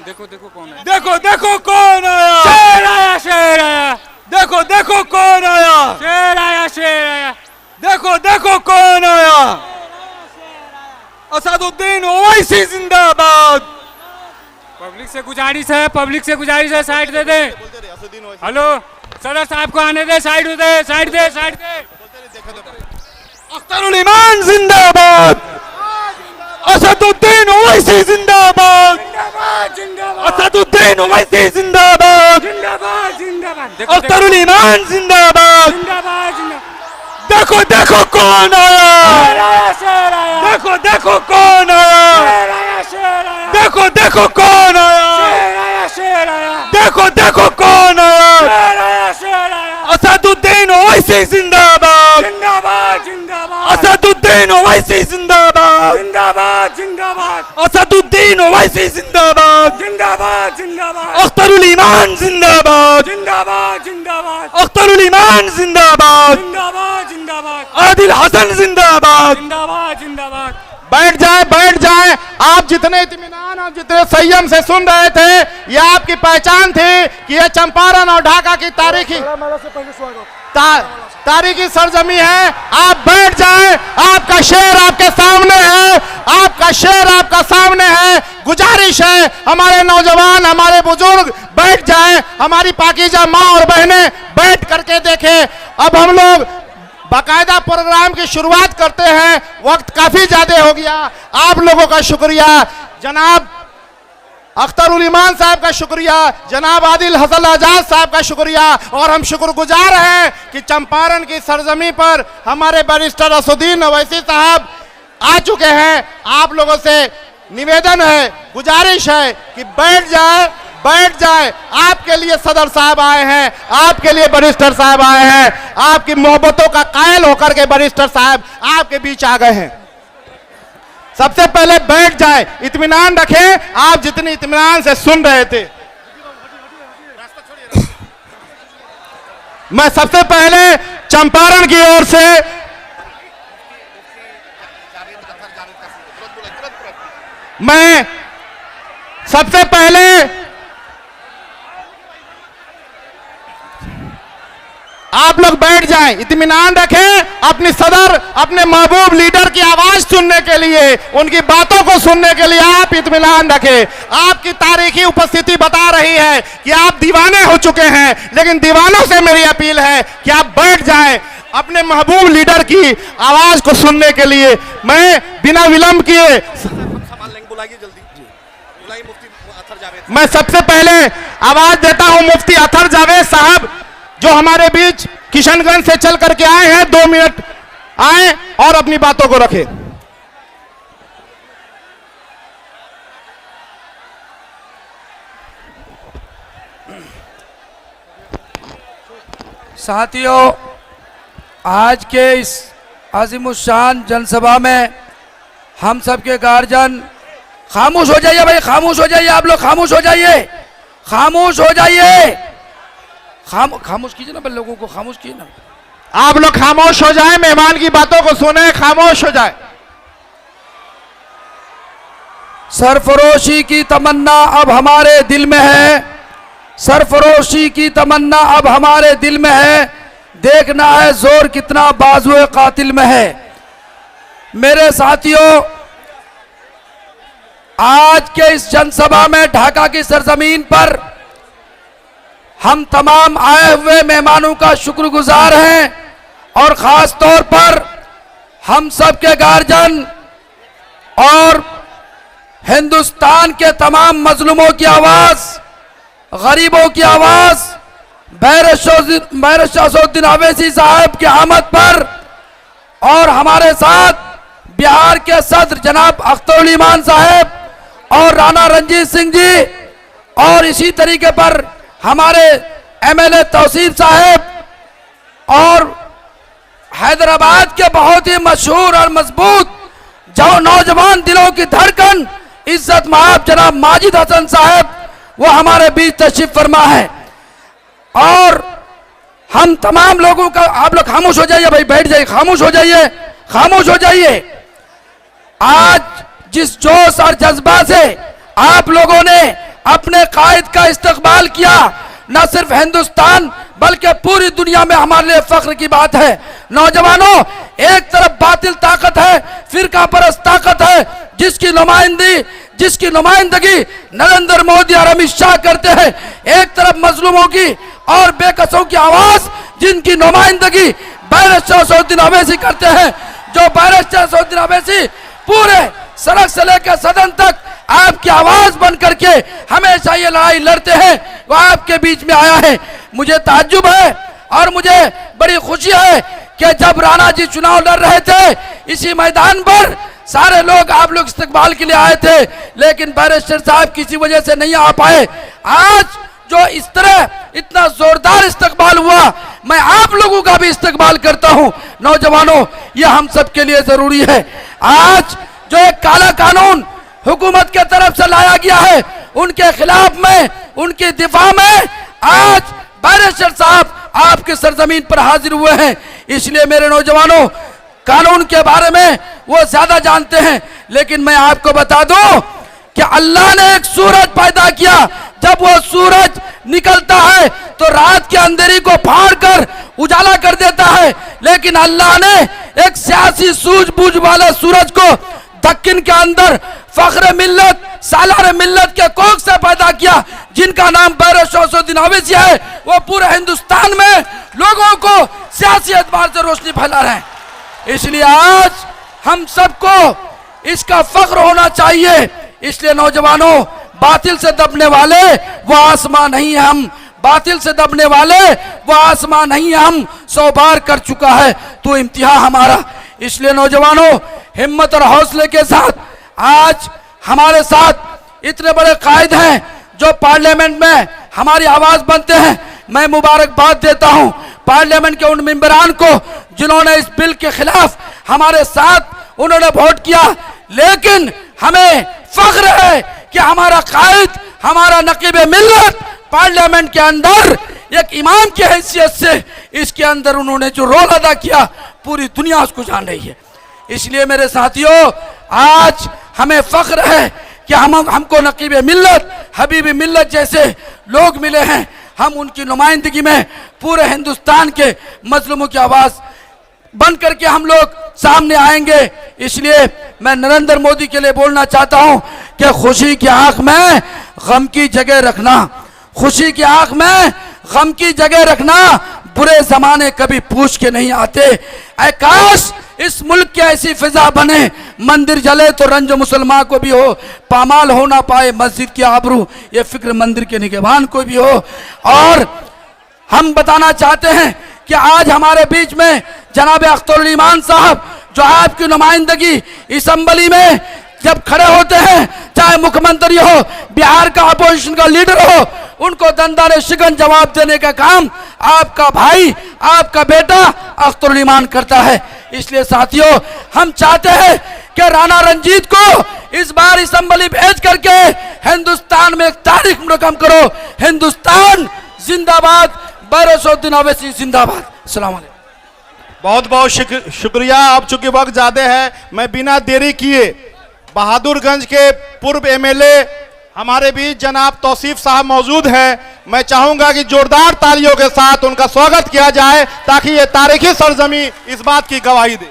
देखो देखो कौन है, देखो देखो कौन आया, शेर आया, शेर आया, देखो देखो कौन आया, शेर आया, शेर आया, देखो देखो कौन आया। असदुद्दीन ओवैसी जिंदाबाद। पब्लिक से गुजारिश है, पब्लिक से गुजारिश है, साइड दे दे। हेलो सदर साहब को आने दे, साइड दे, साइड दे, साइड दे। अख्तरुल ईमान जिंदाबाद। असदुद्दीन ओवैसी जिंदाबाद। असदुद्दीन ओवैसी जिंदाबाद। जिंदाबाद, जिंदाबाद। अख्तरुल ईमान जिंदाबाद। जिंदाबाद, जिंदाबाद। देखो देखो कौन आया, शेर आया, शेर आया, देखो देखो कौन आया, शेर आया, शेर आया, देखो देखो कौन आया, शेर आया, शेर आया, देखो देखो कौन आया। शेर आया, शेर आया। असदुद्दीन ओवैसी जिंदाबाद। जिंदाबाद, जिंदाबाद। असदुद्दीन ओवैसी जिंदाबाद। जिंदाबाद, जिंदाबाद। असदुद्दीन ओवैसी जिंदाबाद। जिंदाबाद, जिंदाबाद। अख्तरुल ईमान जिंदाबाद। जिंदाबाद, जिंदाबाद। अख्तरुल ईमान जिंदाबाद। जिंदाबाद, जिंदाबाद। आदिल हसन जिंदाबाद। जिंदाबाद, जिंदाबाद। बैठ जाए, बैठ जाए। आप जितने इत्मीनान और जितने संयम से सुन रहे थे, यह आपकी पहचान थी कि यह चंपारण और ढाका की तारीखी सरजमी है। आप बैठ जाए, आपका शेर आपके सामने है, आपका शेर आपका सामने है। गुजारिश है हमारे नौजवान, हमारे बुजुर्ग बैठ जाए, हमारी पाकीज़ा माँ और बहनें बैठ करके देखें। अब हम लोग बाकायदा प्रोग्राम की शुरुआत करते हैं, वक्त काफी ज्यादा हो गया। आप लोगों का शुक्रिया, जनाब अख्तरुल ईमान साहब का शुक्रिया, जनाब आदिल हसन आजाद साहब का शुक्रिया। और हम शुक्रगुजार हैं कि चंपारण की सरजमी पर हमारे बैरिस्टर असदुद्दीन ओवैसी साहब आ चुके हैं। आप लोगों से निवेदन है, गुजारिश है कि बैठ जाए, बैठ जाए। आपके लिए सदर साहब आए हैं, आपके लिए बैरिस्टर साहब आए हैं, आपकी मोहब्बतों का कायल होकर के बैरिस्टर साहब आपके बीच आ गए हैं। सबसे पहले बैठ जाए, इत्मीनान रखें। आप जितनी इत्मीनान से सुन रहे थे, मैं सबसे पहले चंपारण की ओर से मैं सबसे पहले आप लोग बैठ जाएं, इत्मीनान रखें। अपनी सदर, अपने महबूब लीडर की आवाज सुनने के लिए, उनकी बातों को सुनने के लिए आप इत्मीनान रखें। आपकी तारीखी उपस्थिति बता रही है कि आप दीवाने हो चुके हैं, लेकिन दीवानों से मेरी अपील है कि आप बैठ जाएं अपने महबूब लीडर की आवाज को सुनने के लिए। मैं बिना विलंब किए मैं सबसे पहले आवाज देता हूं मुफ्ती अतर जावेद साहब, जो हमारे बीच किशनगंज से चल करके आए हैं। 2 मिनट आए और अपनी बातों को रखें। साथियों, आज के इस आज़िमुश्शान जनसभा में हम सबके गार्जियन, खामोश हो जाइए भाई, खामोश हो जाइए, आप लोग खामोश हो जाइए, खामोश हो जाइए, खामोश कीजिए ना, लोगों को खामोश कीजिए ना। आप लोग खामोश हो जाएं, मेहमान की बातों को सुने, खामोश हो जाए। सरफरोशी की तमन्ना अब हमारे दिल में है, सरफरोशी की तमन्ना अब हमारे दिल में है। देखना है जोर कितना बाजुए कातिल में है। मेरे साथियों, आज के इस जनसभा में ढाका की सरजमीन पर हम तमाम आए हुए मेहमानों का शुक्रगुजार हैं और खास तौर पर हम सब के गार्जियन और हिंदुस्तान के तमाम मजलूमों की आवाज, गरीबों की आवाज, बैरिस्टर असदुद्दीन ओवैसी साहब की आमद पर और हमारे साथ बिहार के सदर जनाब अख्तरुल ईमान साहब और राणा रणजीत सिंह जी, और इसी तरीके पर हमारे एमएलए तौसीफ साहब और हैदराबाद के बहुत ही मशहूर और मजबूत जो नौजवान दिलों की धड़कन इज्जत महाब जनाब माजिद हसन साहब, वो हमारे बीच तशरीफ फरमा है। और हम तमाम लोगों का, आप लोग खामोश हो जाइए भाई, बैठ जाइए, खामोश हो जाइए, खामोश हो जाइए। आज जिस जोश और जज्बा से आप लोगों ने कायद का इस्तकबाल किया, न सिर्फ हिंदुस्तान बल्कि पूरी दुनिया में हमारे लिए फख्र की बात है। नौजवानों, एक तरफ बातिल ताकत है, फिरका परस्त ताकत है, जिसकी नुमाइंदगी नरेंद्र मोदी और अमित शाह करते हैं। एक तरफ मजलूमों की और बेकसों की आवाज जिनकी नुमाइंदगी बैरिस्टर असदुद्दीन ओवैसी करते हैं, जो बैरिस्टर असदुद्दीन ओवैसी पूरे सड़क से लेकर सदन तक आपकी आवाज बन करके हमेशा ये लड़ाई लड़ते हैं, वो आपके बीच में आया है। मुझे ताज्जुब है और मुझे बड़ी खुशी है कि जब राणा जी चुनाव लड़ रहे थे इसी मैदान पर सारे लोग आप लोग इस्तकबाल के लिए आए थे, लेकिन बैरिस्टर साहब किसी वजह से नहीं आ पाए। आज जो इस तरह इतना जोरदार इस्तकबाल हुआ, मैं आप लोगों का भी इस्तकबाल करता हूं। नौजवानों, ये हम सब के लिए जरूरी है। आज जो एक काला कानून हुकूमत के तरफ से लाया गया है, उनके खिलाफ में, उनके दिफा में आज बैरिस्टर साहब आपके सरजमीन पर हाजिर हुए हैं। इसलिए मेरे नौजवानों, कानून के बारे में वो ज्यादा जानते हैं, लेकिन मैं आपको बता दूं कि अल्लाह ने एक सूरज पैदा किया। जब वो सूरज निकलता है तो रात के अंधेरी को फाड़ कर उजाला कर देता है, लेकिन अल्लाह ने एक सियासी सूझबूझ वाले सूरज को दक्कन के अंदर फख्र मिल्लत, सालार मिल्लत के कोख से पैदा किया, जिनका नाम बैरिस्टर असदुद्दीन ओवैसी है। वो पूरे हिंदुस्तान में लोगों को सियासी एतबार से रोशनी फैला रहे हैं। इसलिए आज हम सबको इसका फख्र होना चाहिए। इसलिए नौजवानों, बातिल से दबने वाले वो आसमान नहीं है, हम बातिल से दबने वाले वो आसमान नहीं है, हम 100 बार कर चुका है तो इम्तिहान हमारा। इसलिए नौजवानों, हिम्मत और हौसले के साथ आज हमारे साथ इतने बड़े कायद हैं जो पार्लियामेंट में हमारी आवाज बनते हैं। मैं मुबारकबाद देता हूं पार्लियामेंट के उन मेंबरान को जिन्होंने इस बिल के खिलाफ हमारे साथ उन्होंने वोट किया, लेकिन हमें फख्र है कि हमारा कायद, हमारा नकीब मिल्लत पार्लियामेंट के अंदर एक इमाम की हैसियत से इसके अंदर उन्होंने जो रोल अदा किया, पूरी दुनिया उसको जान रही है। इसलिए मेरे साथियों, आज हमें फख्र है कि हमको नकीब मिल्लत, हबीब मिल्लत जैसे लोग मिले हैं। हम उनकी नुमाइंदगी में पूरे हिंदुस्तान के मजलूमों की आवाज बन करके हम लोग सामने आएंगे। इसलिए मैं नरेंद्र मोदी के लिए बोलना चाहता हूं कि खुशी की आंख में गम की जगह रखना, खुशी की आंख में गम की जगह रखना। बुरे जमाने कभी पूछ के नहीं आते। ऐ काश इस मुल्क की ऐसी फिजा बने, मंदिर जले तो रंज मुसलमान को भी हो, पामाल हो ना पाए मस्जिद की आबरू, ये फिक्र मंदिर के निगहबान को भी हो। और हम बताना चाहते हैं कि आज हमारे बीच में जनाब अख्तरुल ईमान साहब, जो आपकी नुमाइंदगी असेंबली में जब खड़े होते हैं, चाहे मुख्यमंत्री हो, बिहार का अपोजिशन का लीडर हो, उनको दंदाने शिकन जवाब देने का काम आपका भाई, आपका बेटा अख्तरुल ईमान करता है। इसलिए साथियों, हम चाहते हैं कि राणा रंजीत को इस बार असेंबली भेज करके हिंदुस्तान में एक तारीख रकम करो। हिंदुस्तान जिंदाबाद, बैरिस्टर असदुद्दीन ओवैसी जिंदाबाद। अस्सलाम वालेकुम। बहुत बहुत शुक्रिया। अब चूंकि वक्त ज्यादा है, मैं बिना देरी किए बहादुरगंज के पूर्व एमएलए हमारे बीच जनाब तौसीफ साहब मौजूद हैं। मैं चाहूंगा कि जोरदार तालियों के साथ उनका स्वागत किया जाए ताकि ये तारीखी सरजमी इस बात की गवाही दे।